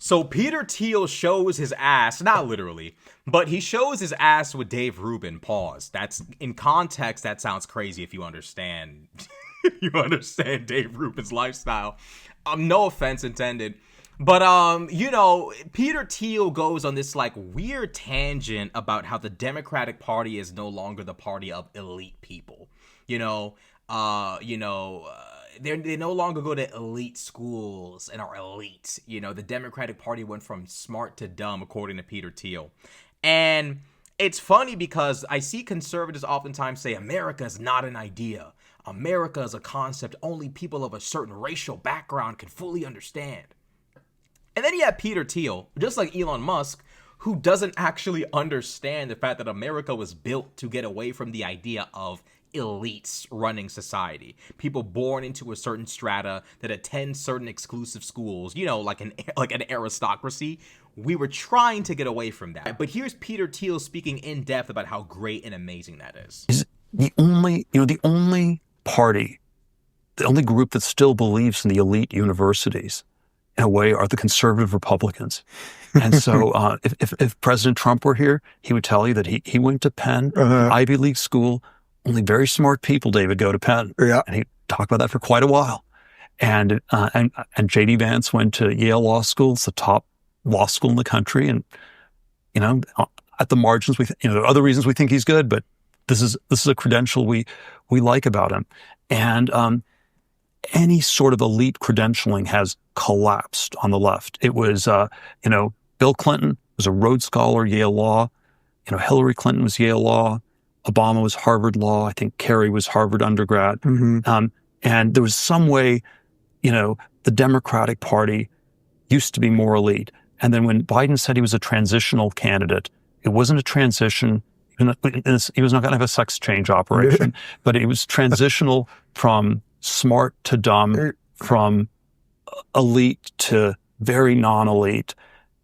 So Peter Thiel shows his ass, not literally, but he shows his ass with Dave Rubin. Pause. That's in context. That sounds crazy if you understand. You understand Dave Rubin's lifestyle. No offense intended. But Peter Thiel goes on this like weird tangent about how the Democratic Party is no longer the party of elite people. They no longer go to elite schools and are elite. The Democratic Party went from smart to dumb, according to Peter Thiel. And it's funny because I see conservatives oftentimes say America is not an idea. America is a concept only people of a certain racial background can fully understand. And then you have Peter Thiel, just like Elon Musk, who doesn't actually understand the fact that America was built to get away from the idea of elites running society. People born into a certain strata that attend certain exclusive schools, like an aristocracy. We were trying to get away from that. But here's Peter Thiel speaking in depth about how great and amazing that is. The only party, the only group that still believes in the elite universities, in a way, are the conservative Republicans. And so if President Trump were here, he would tell you that he went to Penn, Ivy League school. Only very smart people, David, go to Penn. Yeah. And he talked about that for quite a while. And J.D. Vance went to Yale Law School. It's the top law school in the country. And, at the margins, there are other reasons we think he's good, but this is a credential we like about him. And any sort of elite credentialing has collapsed on the left. It was, Bill Clinton was a Rhodes Scholar, Yale Law. Hillary Clinton was Yale Law. Obama was Harvard Law. I think Kerry was Harvard undergrad. Mm-hmm. And there was some way, the Democratic Party used to be more elite. And then when Biden said he was a transitional candidate, it wasn't a transition. He was not going to have a sex change operation, but it was transitional from smart to dumb, from elite to very non-elite.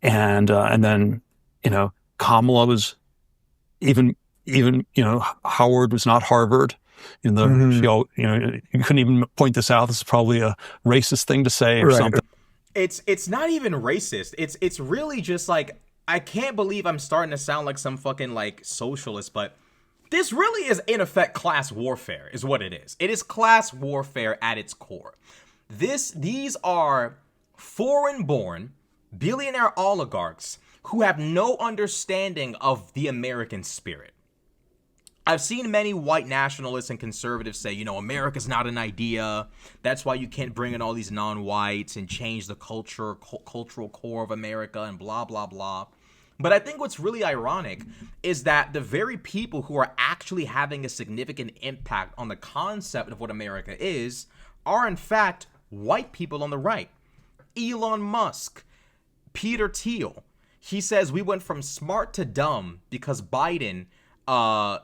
And then, Kamala was even, Howard was not Harvard. You couldn't even point this out. This is probably a racist thing to say or something. It's not even racist. It's really just like, I can't believe I'm starting to sound like some fucking like socialist, but this really is in effect class warfare is what it is. It is class warfare at its core. These are foreign-born billionaire oligarchs who have no understanding of the American spirit. I've seen many white nationalists and conservatives say, America's not an idea. That's why you can't bring in all these non-whites and change the cultural core of America and blah, blah, blah. But I think what's really ironic is that the very people who are actually having a significant impact on the concept of what America is are, in fact, white people on the right. Elon Musk, Peter Thiel. He says we went from smart to dumb because Biden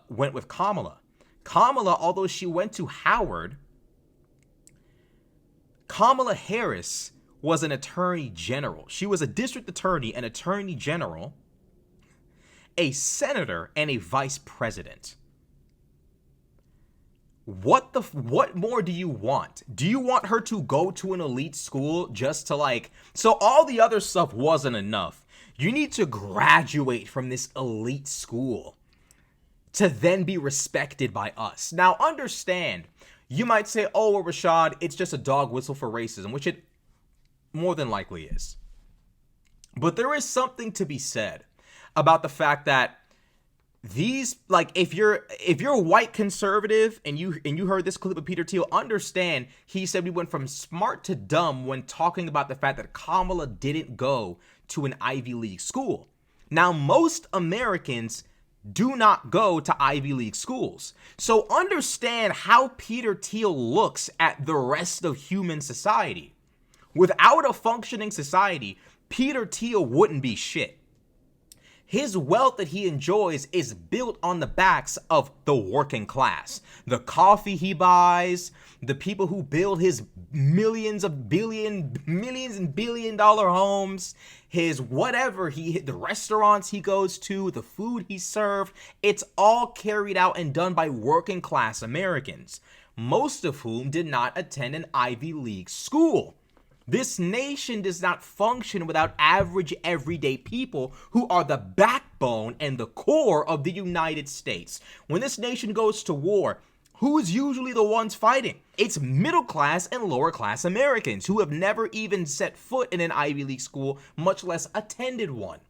went with Kamala. Kamala, although she went to Howard, Kamala Harris was an attorney general. She was a district attorney, an attorney general, a senator, and a vice president. What more do you want? Do you want her to go to an elite school just to so all the other stuff wasn't enough. You need to graduate from this elite school to then be respected by us. Now understand, you might say, oh, well, Rashad, it's just a dog whistle for racism, which it more than likely is. But there is something to be said about the fact that these, if you're a white conservative and you heard this clip of Peter Thiel, understand he said we went from smart to dumb when talking about the fact that Kamala didn't go to an Ivy League school. Now, most Americans do not go to Ivy League schools. So understand how Peter Thiel looks at the rest of human society. Without a functioning society, Peter Thiel wouldn't be shit. His wealth that he enjoys is built on the backs of the working class. The coffee he buys, the people who build his millions and billion dollar homes, his whatever, the restaurants he goes to, the food he served, it's all carried out and done by working class Americans, most of whom did not attend an Ivy League school. This nation does not function without average everyday people who are the backbone and the core of the United States. When this nation goes to war, who is usually the ones fighting? It's middle class and lower class Americans who have never even set foot in an Ivy League school, much less attended one.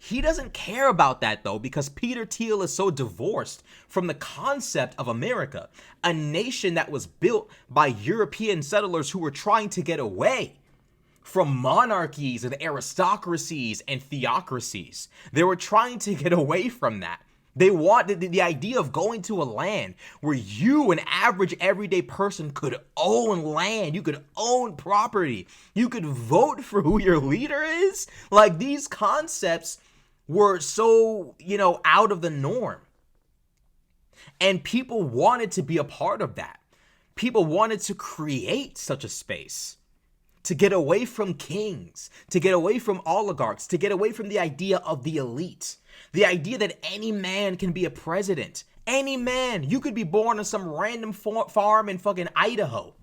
He doesn't care about that though, because Peter Thiel is so divorced from the concept of America, a nation that was built by European settlers who were trying to get away from monarchies and aristocracies and theocracies. They were trying to get away from that. They wanted the idea of going to a land where you, an average everyday person, could own land, you could own property, you could vote for who your leader is. Like, these concepts were so, out of the norm. And people wanted to be a part of that. People wanted to create such a space, to get away from kings, to get away from oligarchs, to get away from the idea of the elite. The idea that any man can be a president. Any man. You could be born on some random farm in fucking Idaho.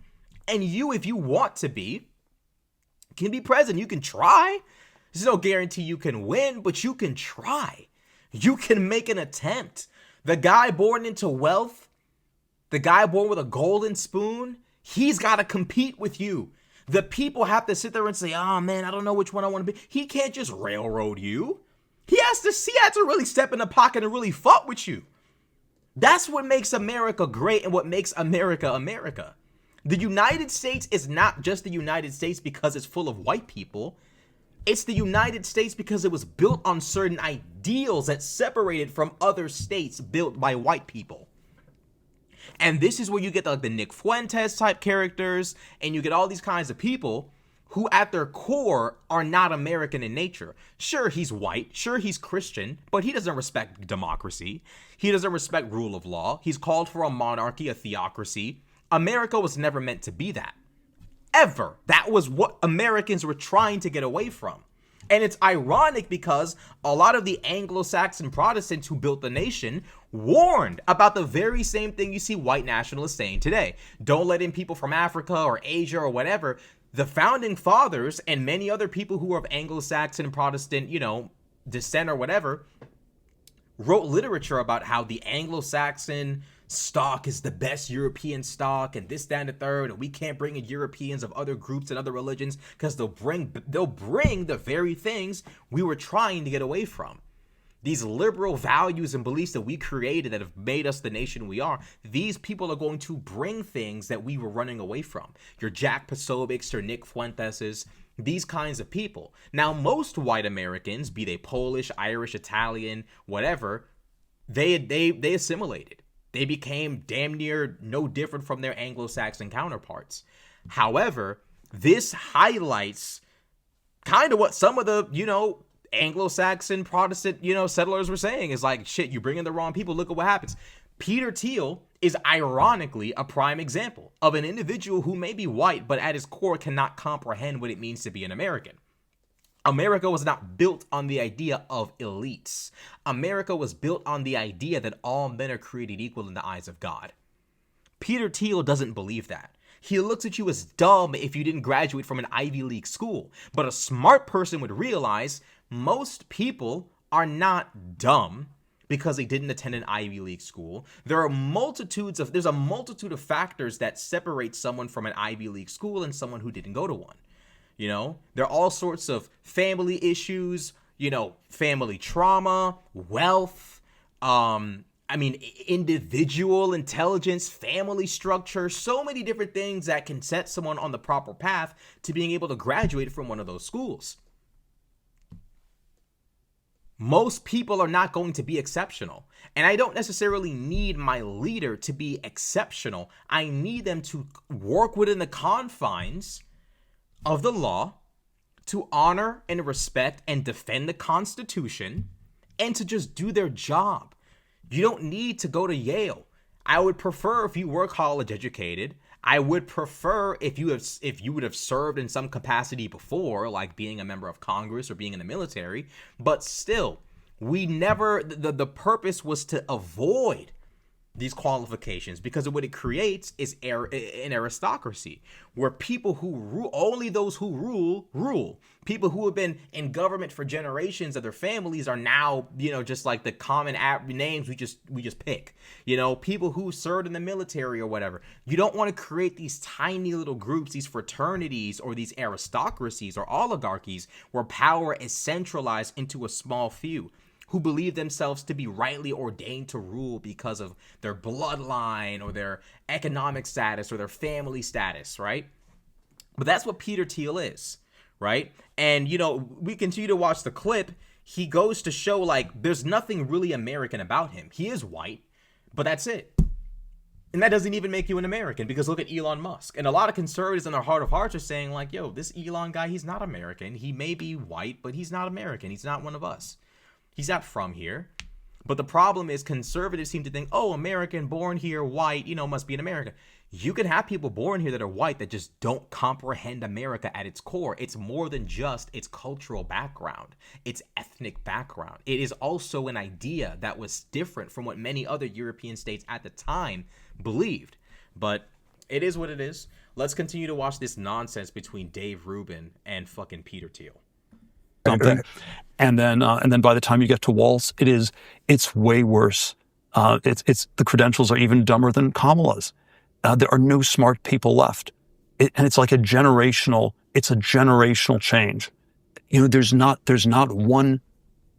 And you, if you want to be, can be president. You can try. There's no guarantee you can win, but you can try. You can make an attempt. The guy born into wealth, the guy born with a golden spoon, he's got to compete with you. The people have to sit there and say, oh man, I don't know which one I want to be. He can't just railroad you. He has to really step in the pocket and really fuck with you. That's what makes America great and what makes America America. The United States is not just the United States because it's full of white people. It's the United States because it was built on certain ideals that separated from other states built by white people. And this is where you get like the Nick Fuentes type characters, and you get all these kinds of people who at their core are not American in nature. Sure, he's white, sure, he's Christian, but he doesn't respect democracy. He doesn't respect rule of law. He's called for a monarchy, a theocracy. America was never meant to be that. Ever. That was what Americans were trying to get away from. And it's ironic because a lot of the Anglo-Saxon Protestants who built the nation warned about the very same thing you see white nationalists saying today. Don't let in people from Africa or Asia or whatever. The founding fathers and many other people who are of Anglo-Saxon Protestant, descent or whatever, wrote literature about how the Anglo-Saxon stock is the best European stock and this, that, and the third, and we can't bring in Europeans of other groups and other religions because they'll bring the very things we were trying to get away from. These liberal values and beliefs that we created that have made us the nation we are, these people are going to bring things that we were running away from. Your Jack Posobics, your Nick Fuenteses, these kinds of people. Now, most white Americans, be they Polish, Irish, Italian, whatever, they assimilated. They became damn near no different from their Anglo-Saxon counterparts. However, this highlights kind of what some of the, Anglo-Saxon Protestant, settlers were saying is like, shit, you bring in the wrong people, look at what happens. Peter Thiel is ironically a prime example of an individual who may be white, but at his core cannot comprehend what it means to be an American. America was not built on the idea of elites. America was built on the idea that all men are created equal in the eyes of God. Peter Thiel doesn't believe that. He looks at you as dumb if you didn't graduate from an Ivy League school. But a smart person would realize most people are not dumb because they didn't attend an Ivy League school. There's a multitude of factors that separate someone from an Ivy League school and someone who didn't go to one. There are all sorts of family issues, family trauma, wealth, individual intelligence, family structure, so many different things that can set someone on the proper path to being able to graduate from one of those schools. Most people are not going to be exceptional. And I don't necessarily need my leader to be exceptional. I need them to work within the confines of the law, to honor and respect and defend the Constitution, and to just do their job. You don't need to go to Yale. I would prefer if you were college educated. I would prefer if you would have served in some capacity before, like being a member of Congress or being in the military. But still, the purpose was to avoid these qualifications, because what it creates is an aristocracy where people who rule, only those who rule. People who have been in government for generations of their families are now, just like the common names we just pick. People who served in the military or whatever. You don't want to create these tiny little groups, these fraternities or these aristocracies or oligarchies where power is centralized into a small few who believe themselves to be rightly ordained to rule because of their bloodline or their economic status or their family status, right? But that's what Peter Thiel is, right? And, we continue to watch the clip. He goes to show, like, there's nothing really American about him. He is white, but that's it. And that doesn't even make you an American, because look at Elon Musk. And a lot of conservatives in their heart of hearts are saying, like, yo, this Elon guy, he's not American. He may be white, but he's not American. He's not one of us. He's not from here. But the problem is conservatives seem to think, oh, American, born here, white, must be an American. You can have people born here that are white that just don't comprehend America at its core. It's more than just its cultural background, its ethnic background. It is also an idea that was different from what many other European states at the time believed. But it is what it is. Let's continue to watch this nonsense between Dave Rubin and fucking Peter Thiel. Something. And then by the time you get to Walz, it's way worse. It's the credentials are even dumber than Kamala's. There are no smart people left. And it's like a generational change. There's not one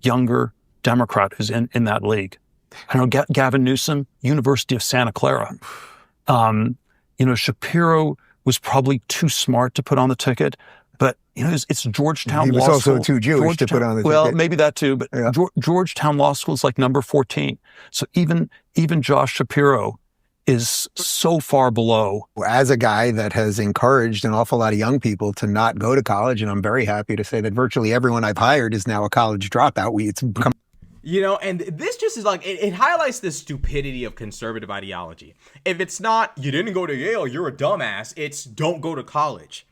younger Democrat who's in that league. I know Gavin Newsom, University of Santa Clara. Shapiro was probably too smart to put on the ticket. But, it's Georgetown Law School. He was also too Jewish to put on the ticket. Well, maybe that too, but yeah. Georgetown Law School is like number 14. So even Josh Shapiro is so far below. As a guy that has encouraged an awful lot of young people to not go to college, and I'm very happy to say that virtually everyone I've hired is now a college dropout. It's become... And this just is like, it highlights the stupidity of conservative ideology. If it's not, you didn't go to Yale, you're a dumbass, it's don't go to college.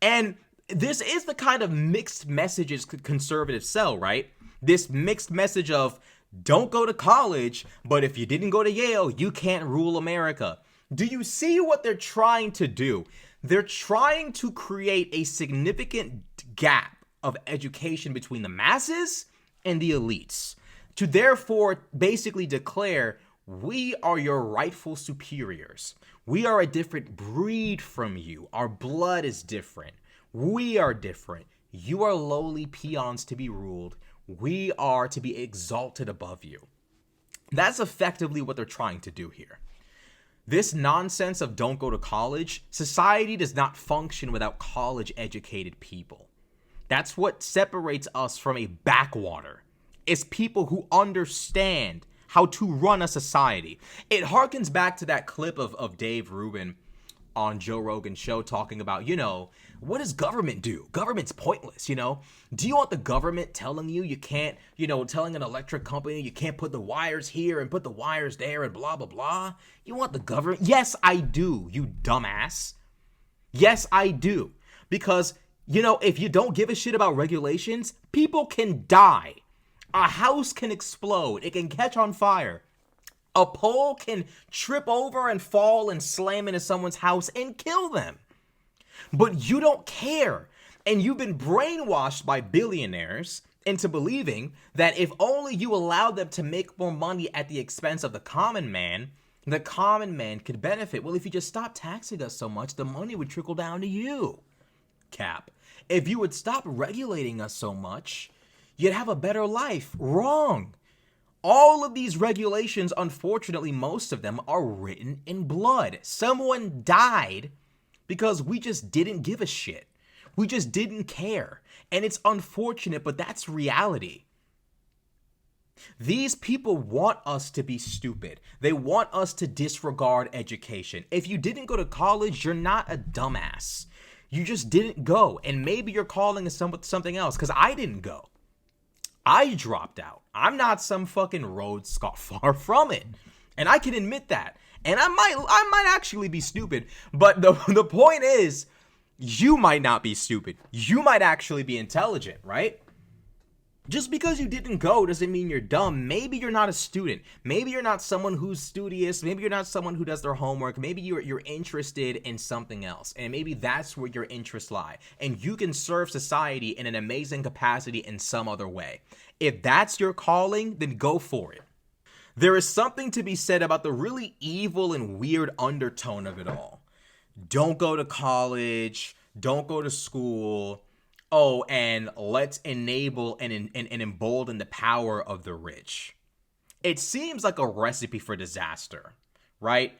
And this is the kind of mixed messages conservatives sell, right? This mixed message of don't go to college, but if you didn't go to Yale, you can't rule America. Do you see what they're trying to do? They're trying to create a significant gap of education between the masses and the elites, to therefore basically declare, we are your rightful superiors. We are a different breed from you. Our blood is different. We are different. You are lowly peons to be ruled. We are to be exalted above you. That's effectively what they're trying to do here. This nonsense of don't go to college, society does not function without college-educated people. That's what separates us from a backwater. It's people who understand how to run a society. It harkens back to that clip of Dave Rubin on Joe Rogan's show talking about, what does government do? Government's pointless, Do you want the government telling you can't, telling an electric company you can't put the wires here and put the wires there and blah, blah, blah? You want the government? Yes, I do, you dumbass. Yes, I do. Because, if you don't give a shit about regulations, people can die. A house can explode. It can catch on fire. A pole can trip over and fall and slam into someone's house and kill them. But you don't care. And you've been brainwashed by billionaires into believing that if only you allowed them to make more money at the expense of the common man could benefit. Well, if you just stop taxing us so much, the money would trickle down to you. Cap. If you would stop regulating us so much, you'd have a better life. Wrong. All of these regulations, unfortunately, most of them are written in blood. Someone died because we just didn't give a shit. We just didn't care. And it's unfortunate, but that's reality. These people want us to be stupid. They want us to disregard education. If you didn't go to college, you're not a dumbass. You just didn't go. And maybe you're calling it something else, because I didn't go. I dropped out. I'm not some fucking Rhodes Scholar, far from it. And I can admit that. And I might actually be stupid. But the point is, you might not be stupid. You might actually be intelligent, right? Just because you didn't go doesn't mean you're dumb. Maybe you're not a student. Maybe you're not someone who's studious. Maybe you're not someone who does their homework. Maybe you're interested in something else. And maybe that's where your interests lie. And you can serve society in an amazing capacity in some other way. If that's your calling, then go for it. There is something to be said about the really evil and weird undertone of it all. Don't go to college. Don't go to school. Oh, and let's enable and embolden the power of the rich. It seems like a recipe for disaster, right?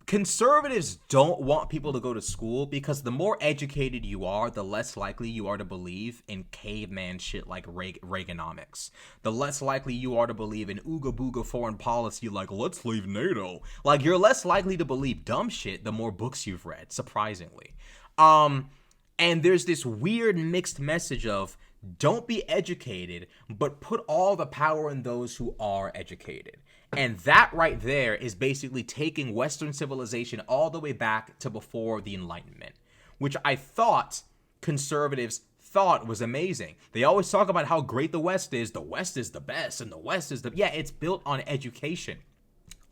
Conservatives don't want people to go to school because the more educated you are, the less likely you are to believe in caveman shit like Reaganomics. The less likely you are to believe in ooga booga foreign policy like let's leave NATO. Like you're less likely to believe dumb shit the more books you've read, surprisingly. And there's this weird mixed message of don't be educated, but put all the power in those who are educated. And that right there is basically taking Western civilization all the way back to before the Enlightenment, which I thought conservatives thought was amazing. They always talk about how great the West is the best, and the West is the... Yeah, it's built on education,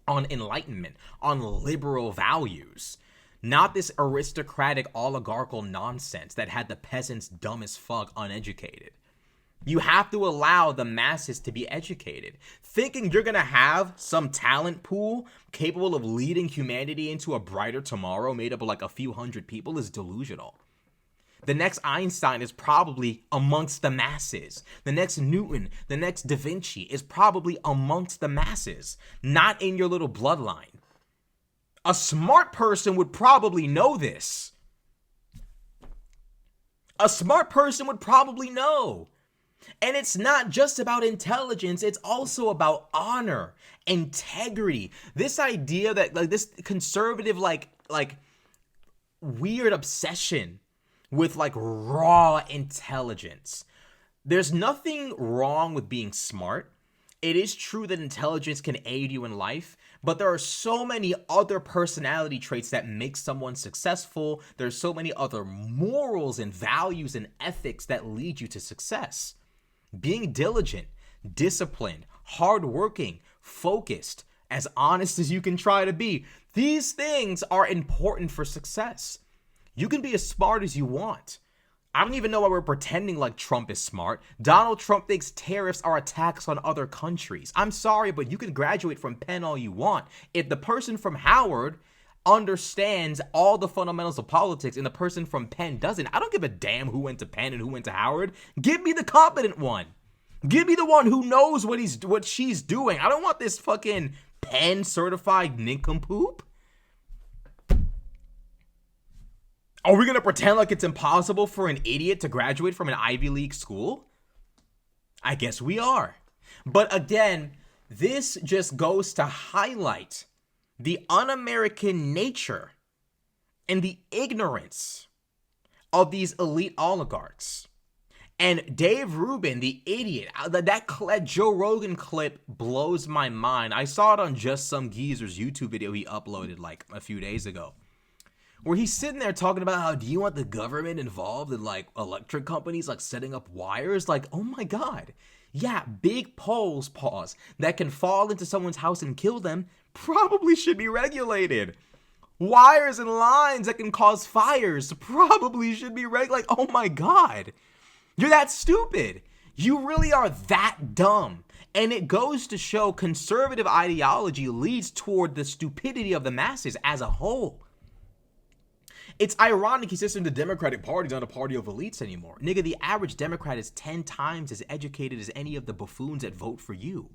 on enlightenment, on liberal values. Not this aristocratic oligarchical nonsense that had the peasants dumb as fuck uneducated. You have to allow the masses to be educated. Thinking you're going to have some talent pool capable of leading humanity into a brighter tomorrow made up of like a few hundred people is delusional. The next Einstein is probably amongst the masses. The next Newton, the next Da Vinci is probably amongst the masses, not in your little bloodline. A smart person would probably know this. A smart person would probably know. And it's not just about intelligence, it's also about honor, integrity. This idea that like this conservative like weird obsession with like raw intelligence. There's nothing wrong with being smart. It is true that intelligence can aid you in life, but there are so many other personality traits that make someone successful. There's so many other morals and values and ethics that lead you to success. Being diligent, disciplined, hardworking, focused, as honest as you can try to be. These things are important for success. You can be as smart as you want. I don't even know why we're pretending like Trump is smart. Donald Trump thinks tariffs are attacks on other countries. I'm sorry, but you can graduate from Penn all you want. If the person from Howard understands all the fundamentals of politics and the person from Penn doesn't, I don't give a damn who went to Penn and who went to Howard. Give me the competent one. Give me the one who knows what she's doing. I don't want this fucking Penn certified nincompoop. Are we going to pretend like it's impossible for an idiot to graduate from an Ivy League school? I guess we are. But again, this just goes to highlight the un-American nature and the ignorance of these elite oligarchs. And Dave Rubin, the idiot, that Joe Rogan clip blows my mind. I saw it on Just Some Geezer's YouTube video he uploaded like a few days ago, where he's sitting there talking about how, do you want the government involved in like electric companies, like setting up wires? Like, oh my God. Yeah, big poles, that can fall into someone's house and kill them probably should be regulated. Wires and lines that can cause fires probably should be regulated. Like, oh my God. You're that stupid. You really are that dumb. And it goes to show conservative ideology leads toward the stupidity of the masses as a whole. It's ironic he says the Democratic Party's not a party of elites anymore. Nigga, the average Democrat is 10 times as educated as any of the buffoons that vote for you.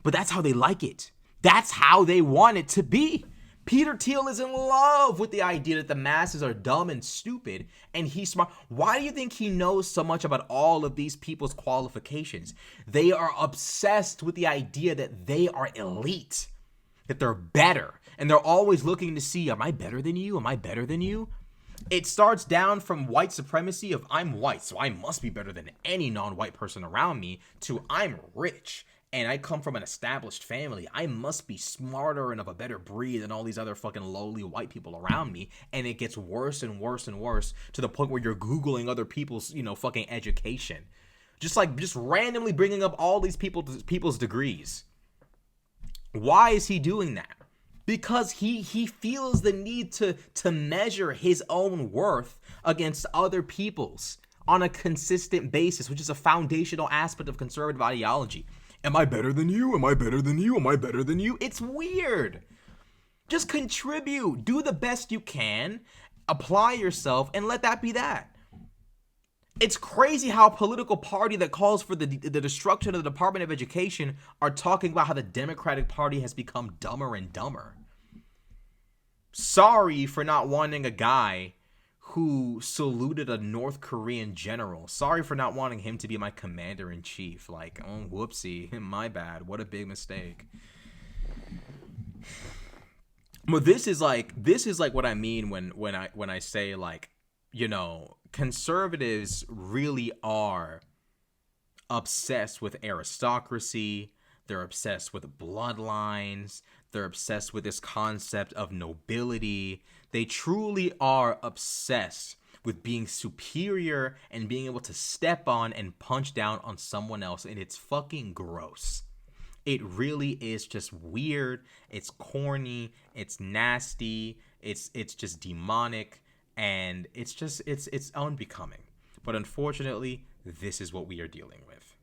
But that's how they like it. That's how they want it to be. Peter Thiel is in love with the idea that the masses are dumb and stupid, and he's smart. Why do you think he knows so much about all of these people's qualifications? They are obsessed with the idea that they are elite, that they're better, and they're always looking to see, am I better than you? Am I better than you? It starts down from white supremacy of I'm white, so I must be better than any non-white person around me, to I'm rich, and I come from an established family, I must be smarter and of a better breed than all these other fucking lowly white people around me. And it gets worse and worse and worse to the point where you're Googling other people's, fucking education. Just randomly bringing up all these people's degrees. Why is he doing that? Because he feels the need to measure his own worth against other people's on a consistent basis, which is a foundational aspect of conservative ideology. Am I better than you? Am I better than you? Am I better than you? It's weird. Just contribute. Do the best you can. Apply yourself and let that be that. It's crazy how a political party that calls for the destruction of the Department of Education are talking about how the Democratic Party has become dumber and dumber. Sorry for not wanting a guy who saluted a North Korean general. Sorry for not wanting him to be my commander-in-chief. Like, oh, whoopsie, my bad. What a big mistake. But this is like what I mean when I say, like, conservatives really are obsessed with aristocracy. They're obsessed with bloodlines. They're obsessed with this concept of nobility. They truly are obsessed with being superior and being able to step on and punch down on someone else. And it's fucking gross. It really is just weird. It's corny. It's nasty. It's just demonic. And it's unbecoming. But unfortunately, this is what we are dealing with.